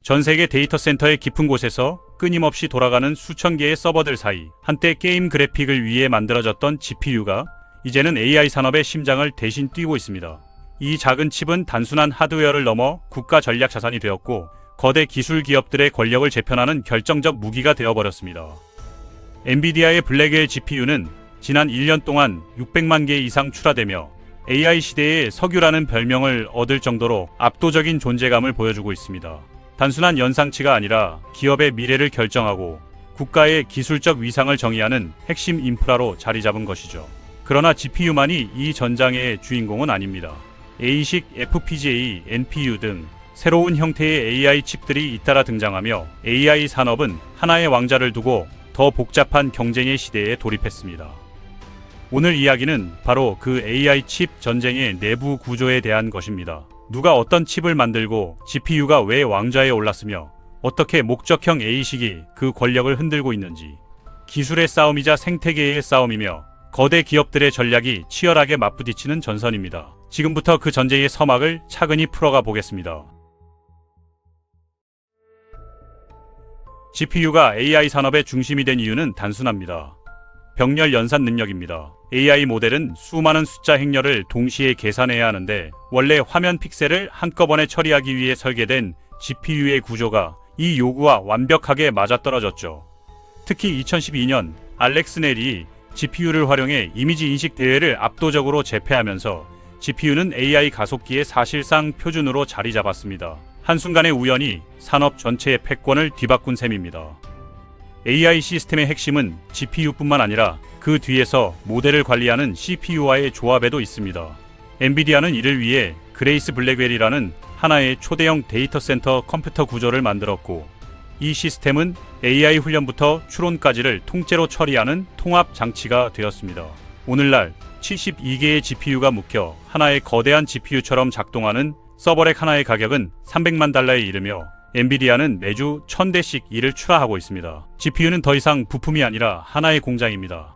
전 세계 데이터 센터의 깊은 곳에서 끊임없이 돌아가는 수천 개의 서버들 사이 한때 게임 그래픽을 위해 만들어졌던 GPU가 이제는 AI 산업의 심장을 대신 뛰고 있습니다. 이 작은 칩은 단순한 하드웨어를 넘어 국가 전략 자산이 되었고 거대 기술 기업들의 권력을 재편하는 결정적 무기가 되어버렸습니다. 엔비디아의 블랙웰 GPU는 지난 1년 동안 600만 개 이상 출하되며 AI 시대의 석유라는 별명을 얻을 정도로 압도적인 존재감을 보여주고 있습니다. 단순한 연상치가 아니라 기업의 미래를 결정하고 국가의 기술적 위상을 정의하는 핵심 인프라로 자리 잡은 것이죠. 그러나 GPU만이 이 전장의 주인공은 아닙니다. A식, FPGA, NPU 등 새로운 형태의 AI 칩들이 잇따라 등장하며 AI 산업은 하나의 왕자를 두고 더 복잡한 경쟁의 시대에 돌입했습니다. 오늘 이야기는 바로 그 AI 칩 전쟁의 내부 구조에 대한 것입니다. 누가 어떤 칩을 만들고 GPU가 왜 왕좌에 올랐으며 어떻게 목적형 A식이 그 권력을 흔들고 있는지, 기술의 싸움이자 생태계의 싸움이며 거대 기업들의 전략이 치열하게 맞부딪히는 전선입니다. 지금부터 그 전쟁의 서막을 차근히 풀어가 보겠습니다. GPU가 AI 산업의 중심이 된 이유는 단순합니다. 병렬 연산 능력입니다. AI 모델은 수많은 숫자 행렬을 동시에 계산해야 하는데 원래 화면 픽셀을 한꺼번에 처리하기 위해 설계된 GPU의 구조가 이 요구와 완벽하게 맞아떨어졌죠. 특히 2012년 알렉스 넬이 GPU를 활용해 이미지 인식 대회를 압도적으로 제패하면서 GPU는 AI 가속기의 사실상 표준으로 자리 잡았습니다. 한순간의 우연이 산업 전체의 패권을 뒤바꾼 셈입니다. AI 시스템의 핵심은 GPU뿐만 아니라 그 뒤에서 모델을 관리하는 CPU와의 조합에도 있습니다. 엔비디아는 이를 위해 그레이스 블랙웰이라는 하나의 초대형 데이터 센터 컴퓨터 구조를 만들었고, 이 시스템은 AI 훈련부터 추론까지를 통째로 처리하는 통합 장치가 되었습니다. 오늘날 72개의 GPU가 묶여 하나의 거대한 GPU처럼 작동하는 서버렉 하나의 가격은 300만 달러에 이르며 엔비디아는 매주 1000대씩 이를 출하하고 있습니다. GPU는 더 이상 부품이 아니라 하나의 공장입니다.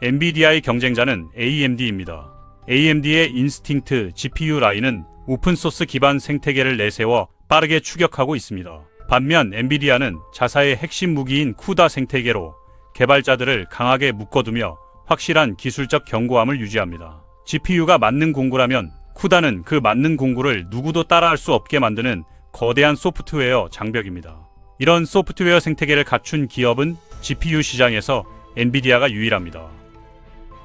엔비디아의 경쟁자는 AMD입니다. AMD의 인스팅트 GPU 라인은 오픈소스 기반 생태계를 내세워 빠르게 추격하고 있습니다. 반면 엔비디아는 자사의 핵심 무기인 쿠다 생태계로 개발자들을 강하게 묶어두며 확실한 기술적 견고함을 유지합니다. GPU가 만능 공구라면 쿠다는 그 만능 공구를 누구도 따라할 수 없게 만드는 거대한 소프트웨어 장벽입니다. 이런 소프트웨어 생태계를 갖춘 기업은 GPU 시장에서 엔비디아가 유일합니다.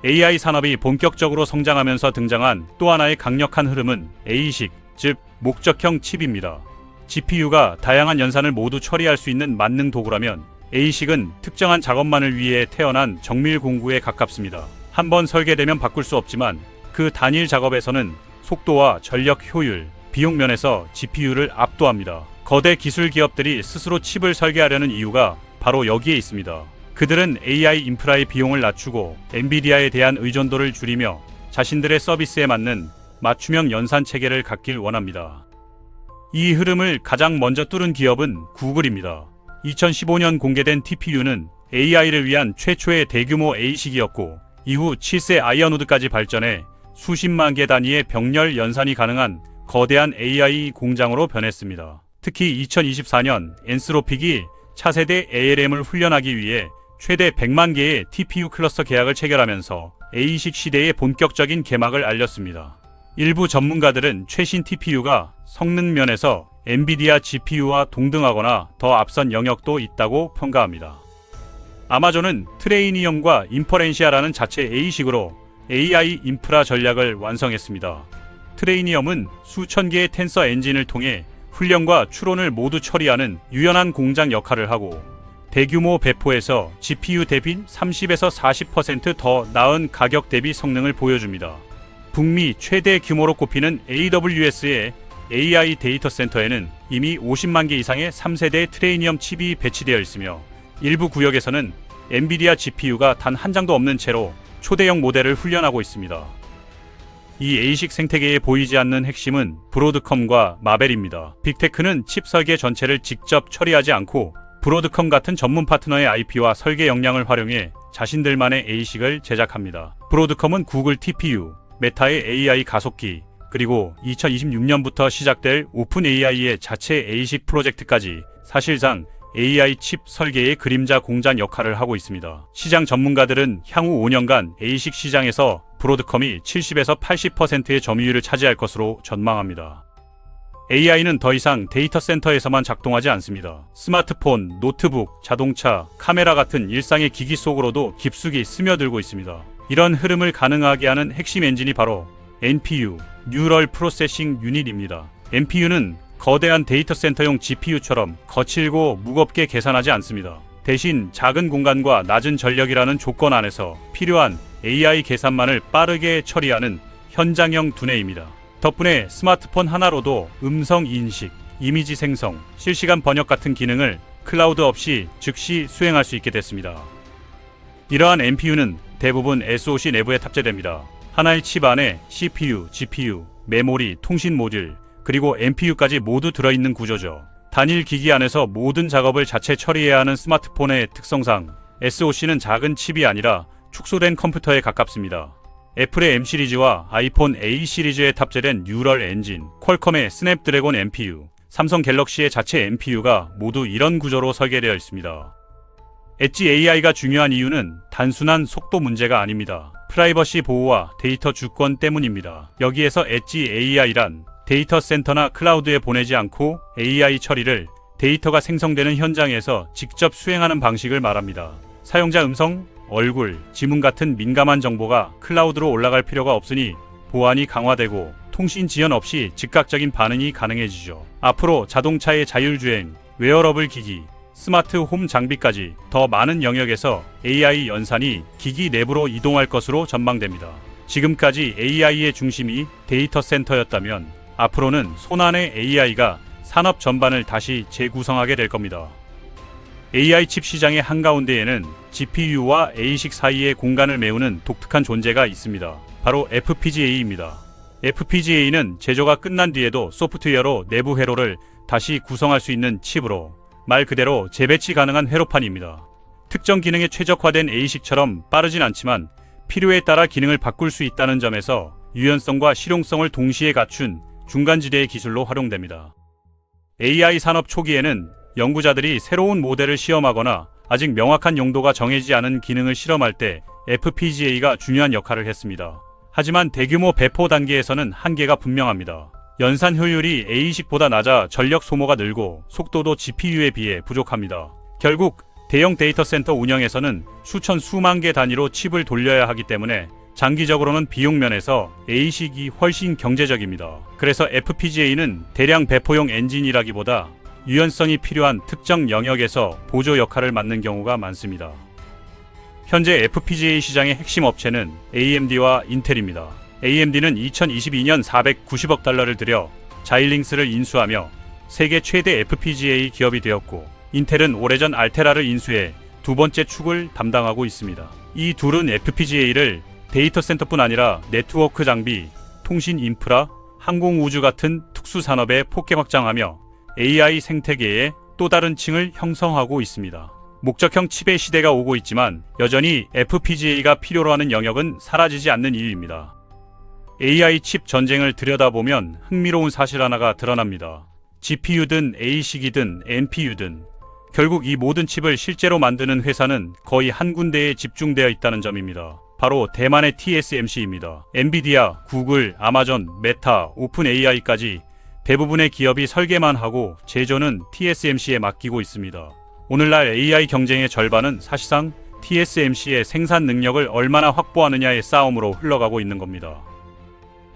AI 산업이 본격적으로 성장하면서 등장한 또 하나의 강력한 흐름은 A식, 즉 목적형 칩입니다. GPU가 다양한 연산을 모두 처리할 수 있는 만능 도구라면 A식은 특정한 작업만을 위해 태어난 정밀 공구에 가깝습니다. 한번 설계되면 바꿀 수 없지만 그 단일 작업에서는 속도와 전력 효율, 비용 면에서 GPU를 압도합니다. 거대 기술 기업들이 스스로 칩을 설계하려는 이유가 바로 여기에 있습니다. 그들은 AI 인프라의 비용을 낮추고 엔비디아에 대한 의존도를 줄이며 자신들의 서비스에 맞는 맞춤형 연산 체계를 갖길 원합니다. 이 흐름을 가장 먼저 뚫은 기업은 구글입니다. 2015년 공개된 TPU는 AI를 위한 최초의 대규모 A식이었고 이후 7세 아이언우드까지 발전해 수십만 개 단위의 병렬 연산이 가능한 거대한 AI 공장으로 변했습니다. 특히 2024년 엔스로픽이 차세대 ALM을 훈련하기 위해 최대 100만 개의 TPU 클러스터 계약을 체결하면서 A식 시대의 본격적인 개막을 알렸습니다. 일부 전문가들은 최신 TPU가 성능 면에서 엔비디아 GPU와 동등하거나 더 앞선 영역도 있다고 평가합니다. 아마존은 트레이니엄과 인퍼렌시아라는 자체 A식으로 AI 인프라 전략을 완성했습니다. 트레이니엄은 수천 개의 텐서 엔진을 통해 훈련과 추론을 모두 처리하는 유연한 공장 역할을 하고 대규모 배포에서 GPU 대비 30에서 40% 더 나은 가격 대비 성능을 보여줍니다. 북미 최대 규모로 꼽히는 AWS의 AI 데이터 센터에는 이미 50만 개 이상의 3세대 트레이니엄 칩이 배치되어 있으며 일부 구역에서는 엔비디아 GPU가 단 한 장도 없는 채로 초대형 모델을 훈련하고 있습니다. 이 A식 생태계에 보이지 않는 핵심은 브로드컴과 마벨입니다. 빅테크는 칩 설계 전체를 직접 처리하지 않고 브로드컴 같은 전문 파트너의 IP와 설계 역량을 활용해 자신들만의 A식을 제작합니다. 브로드컴은 구글 TPU, 메타의 AI 가속기, 그리고 2026년부터 시작될 오픈 AI의 자체 ASIC 프로젝트까지 사실상 AI 칩 설계의 그림자 공장 역할을 하고 있습니다. 시장 전문가들은 향후 5년간 ASIC 시장에서 브로드컴이 70에서 80%의 점유율을 차지할 것으로 전망합니다. AI는 더 이상 데이터 센터에서만 작동하지 않습니다. 스마트폰, 노트북, 자동차, 카메라 같은 일상의 기기 속으로도 깊숙이 스며들고 있습니다. 이런 흐름을 가능하게 하는 핵심 엔진이 바로 NPU, 뉴럴 프로세싱 유닛입니다. NPU는 거대한 데이터 센터용 GPU처럼 거칠고 무겁게 계산하지 않습니다. 대신 작은 공간과 낮은 전력이라는 조건 안에서 필요한 AI 계산만을 빠르게 처리하는 현장형 두뇌입니다. 덕분에 스마트폰 하나로도 음성 인식, 이미지 생성, 실시간 번역 같은 기능을 클라우드 없이 즉시 수행할 수 있게 됐습니다. 이러한 NPU는 대부분 SoC 내부에 탑재됩니다. 하나의 칩 안에 CPU, GPU, 메모리, 통신 모듈, 그리고 NPU까지 모두 들어있는 구조죠. 단일 기기 안에서 모든 작업을 자체 처리해야 하는 스마트폰의 특성상 SoC는 작은 칩이 아니라 축소된 컴퓨터에 가깝습니다. 애플의 M 시리즈와 아이폰 A 시리즈에 탑재된 뉴럴 엔진, 퀄컴의 스냅드래곤 NPU, 삼성 갤럭시의 자체 NPU가 모두 이런 구조로 설계되어 있습니다. 엣지 AI가 중요한 이유는 단순한 속도 문제가 아닙니다. 프라이버시 보호와 데이터 주권 때문입니다. 여기에서 엣지 AI란 데이터 센터나 클라우드에 보내지 않고 AI 처리를 데이터가 생성되는 현장에서 직접 수행하는 방식을 말합니다. 사용자 음성, 얼굴, 지문 같은 민감한 정보가 클라우드로 올라갈 필요가 없으니 보안이 강화되고 통신 지연 없이 즉각적인 반응이 가능해지죠. 앞으로 자동차의 자율주행, 웨어러블 기기, 스마트 홈 장비까지 더 많은 영역에서 AI 연산이 기기 내부로 이동할 것으로 전망됩니다. 지금까지 AI의 중심이 데이터 센터였다면 앞으로는 손안의 AI가 산업 전반을 다시 재구성하게 될 겁니다. AI 칩 시장의 한가운데에는 GPU와 ASIC 사이의 공간을 메우는 독특한 존재가 있습니다. 바로 FPGA입니다. FPGA는 제조가 끝난 뒤에도 소프트웨어로 내부 회로를 다시 구성할 수 있는 칩으로 말 그대로 재배치 가능한 회로판입니다. 특정 기능에 최적화된 ASIC처럼 빠르진 않지만 필요에 따라 기능을 바꿀 수 있다는 점에서 유연성과 실용성을 동시에 갖춘 중간지대의 기술로 활용됩니다. AI 산업 초기에는 연구자들이 새로운 모델을 시험하거나 아직 명확한 용도가 정해지지 않은 기능을 실험할 때 FPGA가 중요한 역할을 했습니다. 하지만 대규모 배포 단계에서는 한계가 분명합니다. 연산 효율이 ASIC보다 낮아 전력 소모가 늘고 속도도 GPU에 비해 부족합니다. 결국 대형 데이터 센터 운영에서는 수천 수만 개 단위로 칩을 돌려야 하기 때문에 장기적으로는 비용 면에서 ASIC이 훨씬 경제적입니다. 그래서 FPGA는 대량 배포용 엔진이라기보다 유연성이 필요한 특정 영역에서 보조 역할을 맡는 경우가 많습니다. 현재 FPGA 시장의 핵심 업체는 AMD와 인텔입니다. AMD는 2022년 490억 달러를 들여 자일링스를 인수하며 세계 최대 FPGA 기업이 되었고, 인텔은 오래전 알테라를 인수해 두 번째 축을 담당하고 있습니다. 이 둘은 FPGA를 데이터 센터뿐 아니라 네트워크 장비, 통신 인프라, 항공우주 같은 특수 산업에 폭개 확장하며 AI 생태계의 또 다른 층을 형성하고 있습니다. 목적형 칩의 시대가 오고 있지만 여전히 FPGA가 필요로 하는 영역은 사라지지 않는 이유입니다. AI 칩 전쟁을 들여다보면 흥미로운 사실 하나가 드러납니다. GPU든 ASIC이든 NPU든 결국 이 모든 칩을 실제로 만드는 회사는 거의 한 군데에 집중되어 있다는 점입니다. 바로 대만의 TSMC입니다. 엔비디아, 구글, 아마존, 메타, 오픈 AI까지 대부분의 기업이 설계만 하고 제조는 TSMC에 맡기고 있습니다. 오늘날 AI 경쟁의 절반은 사실상 TSMC의 생산 능력을 얼마나 확보하느냐의 싸움으로 흘러가고 있는 겁니다.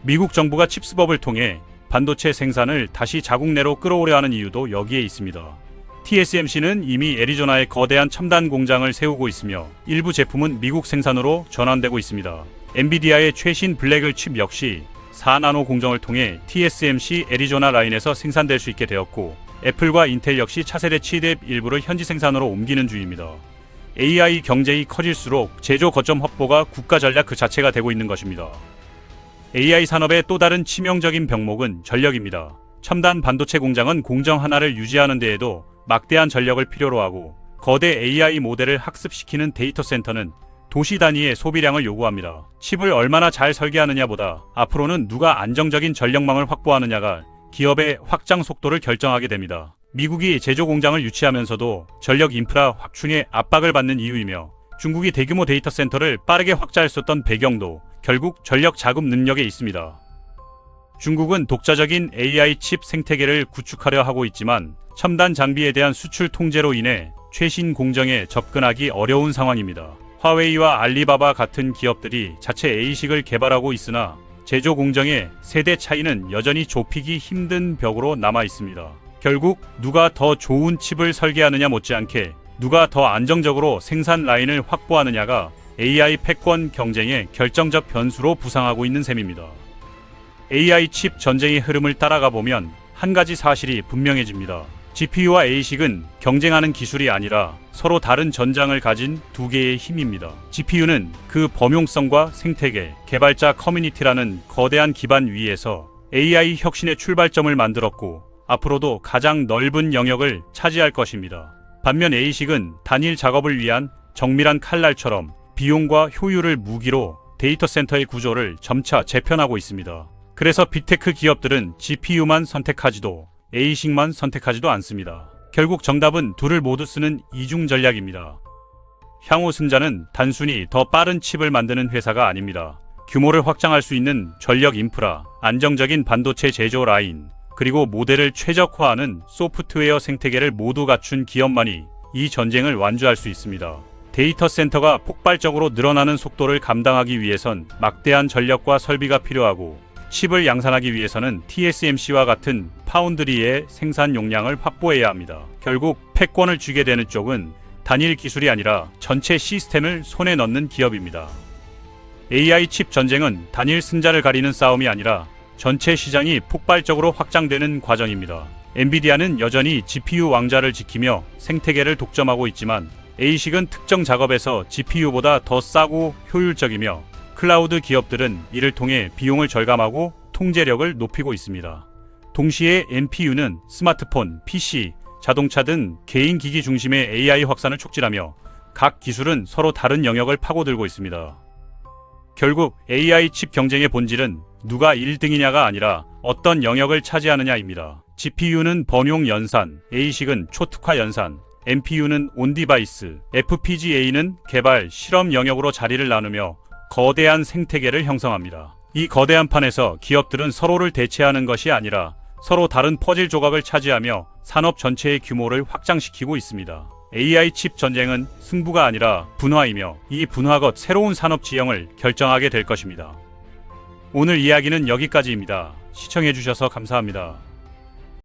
미국 정부가 칩스법을 통해 반도체 생산을 다시 자국 내로 끌어오려 하는 이유도 여기에 있습니다. TSMC는 이미 애리조나에 거대한 첨단 공장을 세우고 있으며 일부 제품은 미국 생산으로 전환되고 있습니다. 엔비디아의 최신 블랙을 칩 역시 4나노 공정을 통해 TSMC 애리조나 라인에서 생산될 수 있게 되었고, 애플과 인텔 역시 차세대 칩의 일부를 현지 생산으로 옮기는 중입니다. AI 경쟁이 커질수록 제조 거점 확보가 국가 전략 그 자체가 되고 있는 것입니다. AI 산업의 또 다른 치명적인 병목은 전력입니다. 첨단 반도체 공장은 공정 하나를 유지하는 데에도 막대한 전력을 필요로 하고, 거대 AI 모델을 학습시키는 데이터 센터는 도시 단위의 소비량을 요구합니다. 칩을 얼마나 잘 설계하느냐보다 앞으로는 누가 안정적인 전력망을 확보하느냐가 기업의 확장 속도를 결정하게 됩니다. 미국이 제조 공장을 유치하면서도 전력 인프라 확충에 압박을 받는 이유이며 중국이 대규모 데이터 센터를 빠르게 확장할 수 있었던 배경도 결국 전력 자금 능력에 있습니다. 중국은 독자적인 AI 칩 생태계를 구축하려 하고 있지만 첨단 장비에 대한 수출 통제로 인해 최신 공정에 접근하기 어려운 상황입니다. 화웨이와 알리바바 같은 기업들이 자체 ASIC을 개발하고 있으나 제조 공정의 세대 차이는 여전히 좁히기 힘든 벽으로 남아 있습니다. 결국 누가 더 좋은 칩을 설계하느냐 못지않게 누가 더 안정적으로 생산 라인을 확보하느냐가 AI 패권 경쟁의 결정적 변수로 부상하고 있는 셈입니다. AI 칩 전쟁의 흐름을 따라가 보면 한 가지 사실이 분명해집니다. GPU와 ASIC은 경쟁하는 기술이 아니라 서로 다른 전장을 가진 두 개의 힘입니다. GPU는 그 범용성과 생태계, 개발자 커뮤니티라는 거대한 기반 위에서 AI 혁신의 출발점을 만들었고 앞으로도 가장 넓은 영역을 차지할 것입니다. 반면 ASIC은 단일 작업을 위한 정밀한 칼날처럼 비용과 효율을 무기로 데이터 센터의 구조를 점차 재편하고 있습니다. 그래서 빅테크 기업들은 GPU만 선택하지도 ASIC만 선택하지도 않습니다. 결국 정답은 둘을 모두 쓰는 이중 전략입니다. 향후 승자는 단순히 더 빠른 칩을 만드는 회사가 아닙니다. 규모를 확장할 수 있는 전력 인프라, 안정적인 반도체 제조 라인, 그리고 모델을 최적화하는 소프트웨어 생태계를 모두 갖춘 기업만이 이 전쟁을 완주할 수 있습니다. 데이터 센터가 폭발적으로 늘어나는 속도를 감당하기 위해선 막대한 전력과 설비가 필요하고 칩을 양산하기 위해서는 TSMC와 같은 파운드리의 생산 용량을 확보해야 합니다. 결국 패권을 쥐게 되는 쪽은 단일 기술이 아니라 전체 시스템을 손에 넣는 기업입니다. AI 칩 전쟁은 단일 승자를 가리는 싸움이 아니라 전체 시장이 폭발적으로 확장되는 과정입니다. 엔비디아는 여전히 GPU 왕좌를 지키며 생태계를 독점하고 있지만 ASIC은 특정 작업에서 GPU보다 더 싸고 효율적이며 클라우드 기업들은 이를 통해 비용을 절감하고 통제력을 높이고 있습니다. 동시에 NPU는 스마트폰, PC, 자동차 등 개인 기기 중심의 AI 확산을 촉진하며 각 기술은 서로 다른 영역을 파고들고 있습니다. 결국 AI 칩 경쟁의 본질은 누가 1등이냐가 아니라 어떤 영역을 차지하느냐입니다. GPU는 범용 연산, ASIC은 초특화 연산, NPU는 온디바이스, FPGA는 개발, 실험 영역으로 자리를 나누며 거대한 생태계를 형성합니다. 이 거대한 판에서 기업들은 서로를 대체하는 것이 아니라 서로 다른 퍼즐 조각을 차지하며 산업 전체의 규모를 확장시키고 있습니다. AI 칩 전쟁은 승부가 아니라 분화이며 이 분화가 새로운 산업 지형을 결정하게 될 것입니다. 오늘 이야기는 여기까지입니다. 시청해주셔서 감사합니다.